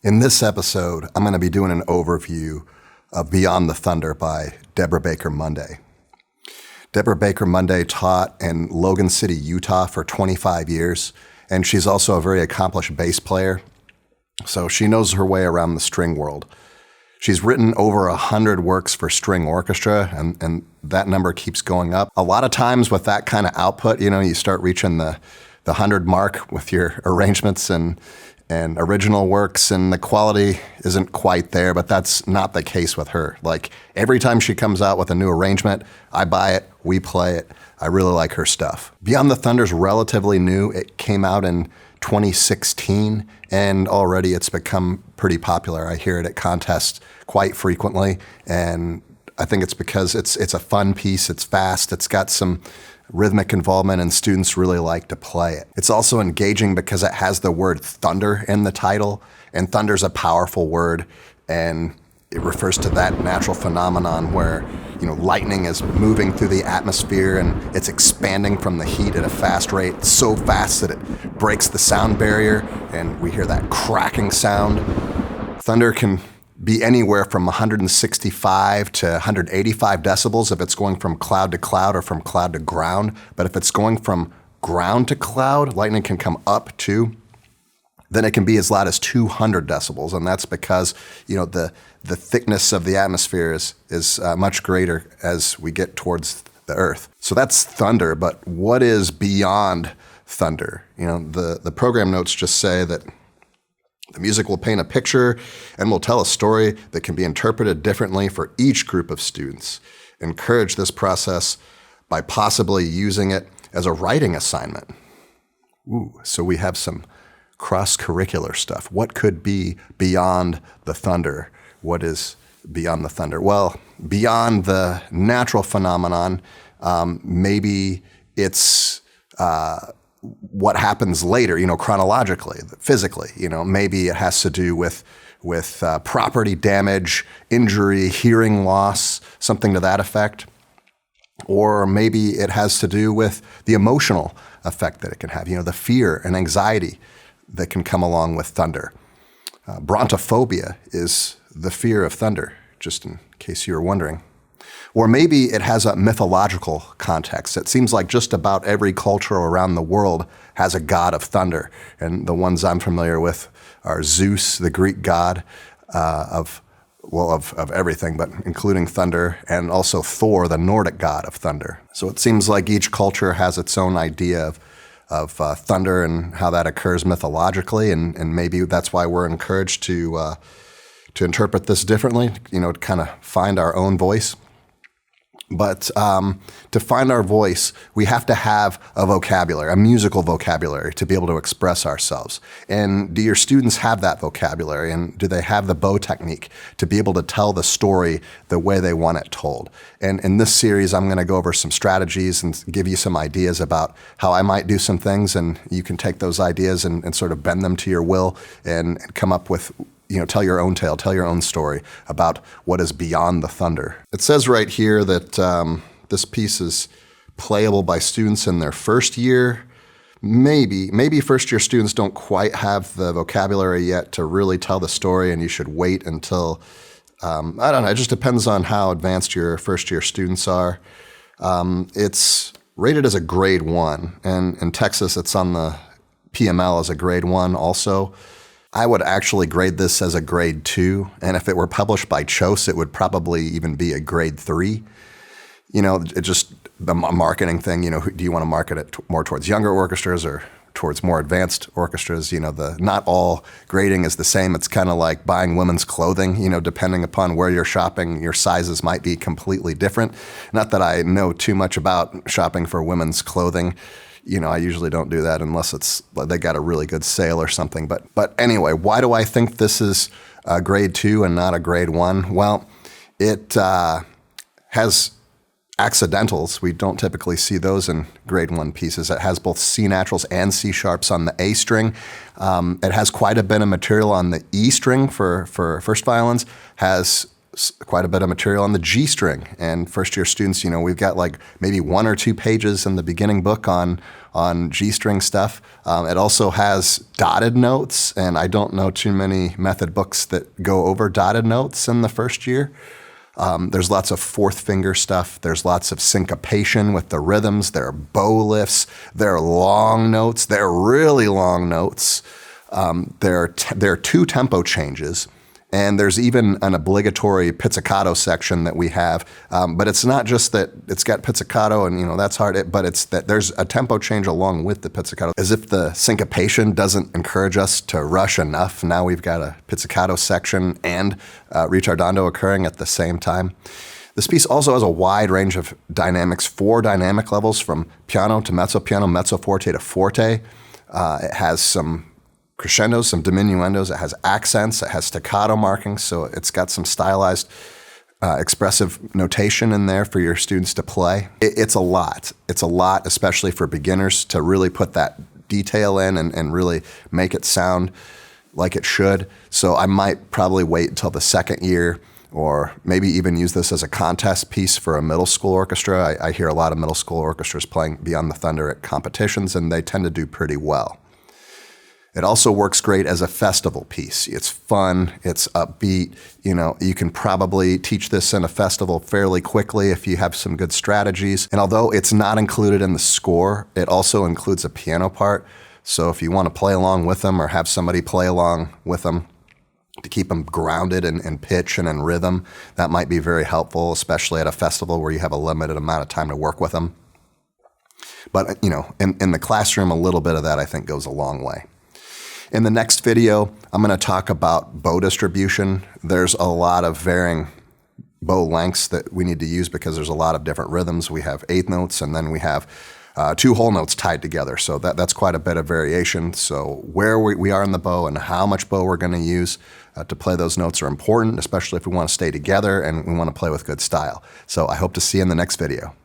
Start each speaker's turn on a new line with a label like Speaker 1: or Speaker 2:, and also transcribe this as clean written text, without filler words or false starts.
Speaker 1: In this episode, I'm going to be doing an overview of Beyond the Thunder by Deborah Baker Monday. Deborah Baker Monday taught in Logan City, Utah for 25 years, and she's also a very accomplished bass player, so she knows her way around the string world. She's written over 100 works for string orchestra, and that number keeps going up. A lot of times with that kind of output, you start reaching the 100 mark with your arrangements and original works, and the quality isn't quite there, but that's not the case with her. Like, every time she comes out with a new arrangement, I buy it, we play it. I really like her stuff. Beyond the Thunder's relatively new. It came out in 2016, and already it's become pretty popular. I hear it at contests quite frequently, and I think it's because it's a fun piece, it's fast, it's got some rhythmic involvement, and students really like to play it. It's also engaging because it has the word thunder in the title, and thunder's a powerful word, and it refers to that natural phenomenon where lightning is moving through the atmosphere and it's expanding from the heat at a fast rate, so fast that it breaks the sound barrier, and we hear that cracking sound. Thunder can be anywhere from 165 to 185 decibels if it's going from cloud to cloud or from cloud to ground. But if it's going from ground to cloud, lightning can come up too. Then it can be as loud as 200 decibels, and that's because the thickness of the atmosphere is much greater as we get towards the earth. So that's thunder, but what is beyond thunder? The program notes just say that the music will paint a picture and will tell a story that can be interpreted differently for each group of students. Encourage this process by possibly using it as a writing assignment. So we have some cross-curricular stuff. What could be beyond the thunder? What is beyond the thunder? Well, beyond the natural phenomenon, maybe it's what happens later, chronologically, physically. Maybe it has to do with property damage, injury, hearing loss, something to that effect. Or maybe it has to do with the emotional effect that it can have, the fear and anxiety that can come along with thunder. Brontophobia is the fear of thunder, just in case you were wondering. Or maybe it has a mythological context. It seems like just about every culture around the world has a god of thunder. And the ones I'm familiar with are Zeus, the Greek god of everything, but including thunder, and also Thor, the Nordic god of thunder. So it seems like each culture has its own idea of thunder and how that occurs mythologically, and maybe that's why we're encouraged to interpret this differently, to kind of find our own voice. But to find our voice, we have to have a vocabulary, a musical vocabulary, to be able to express ourselves. And do your students have that vocabulary? And do they have the bow technique to be able to tell the story the way they want it told? And in this series, I'm going to go over some strategies and give you some ideas about how I might do some things, and you can take those ideas and sort of bend them to your will and come up with tell your own tale, tell your own story about what is beyond the thunder. It says right here that this piece is playable by students in their first year. Maybe first-year students don't quite have the vocabulary yet to really tell the story, and you should wait until, I don't know, it just depends on how advanced your first-year students are. It's rated as a grade 1, and in Texas it's on the PML as a grade 1 also. I would actually grade this as a grade 2, and if it were published by Chose, it would probably even be a grade 3. It just a marketing thing. Do you want to market it more towards younger orchestras or towards more advanced orchestras? Not all grading is the same. It's kind of like buying women's clothing. Depending upon where you're shopping, your sizes might be completely different. Not that I know too much about shopping for women's clothing. I usually don't do that unless they got a really good sale or something. But anyway, why do I think this is a grade 2 and not a grade 1? Well, it has accidentals. We don't typically see those in grade 1 pieces. It has both C naturals and C sharps on the A string. It has quite a bit of material on the E string for first violins, has quite a bit of material on the G string. And first year students, we've got like maybe 1 or 2 pages in the beginning book on G string stuff. It also has dotted notes, and I don't know too many method books that go over dotted notes in the first year. There's lots of fourth finger stuff. There's lots of syncopation with the rhythms. There are bow lifts. There are long notes. There are really long notes. There are 2 tempo changes. And there's even an obligatory pizzicato section that we have. But it's not just that it's got pizzicato and, that's hard, but it's that there's a tempo change along with the pizzicato. As if the syncopation doesn't encourage us to rush enough, now we've got a pizzicato section and ritardando occurring at the same time. This piece also has a wide range of dynamics, 4 dynamic levels from piano to mezzo forte to forte. It has some crescendos, some diminuendos. It has accents. It has staccato markings. So it's got some stylized expressive notation in there for your students to play. It's a lot. It's a lot, especially for beginners, to really put that detail in and really make it sound like it should. So I might probably wait until the second year, or maybe even use this as a contest piece for a middle school orchestra. I hear a lot of middle school orchestras playing Beyond the Thunder at competitions, and they tend to do pretty well. It also works great as a festival piece. It's fun, it's upbeat. You can probably teach this in a festival fairly quickly if you have some good strategies. And although it's not included in the score, it also includes a piano part. So if you want to play along with them or have somebody play along with them to keep them grounded in pitch and in rhythm, that might be very helpful, especially at a festival where you have a limited amount of time to work with them. But, in the classroom, a little bit of that I think goes a long way. In the next video, I'm going to talk about bow distribution. There's a lot of varying bow lengths that we need to use because there's a lot of different rhythms. We have 8th notes, and then we have 2 whole notes tied together. So that's quite a bit of variation. So where we are in the bow and how much bow we're going to use to play those notes are important, especially if we want to stay together and we want to play with good style. So I hope to see you in the next video.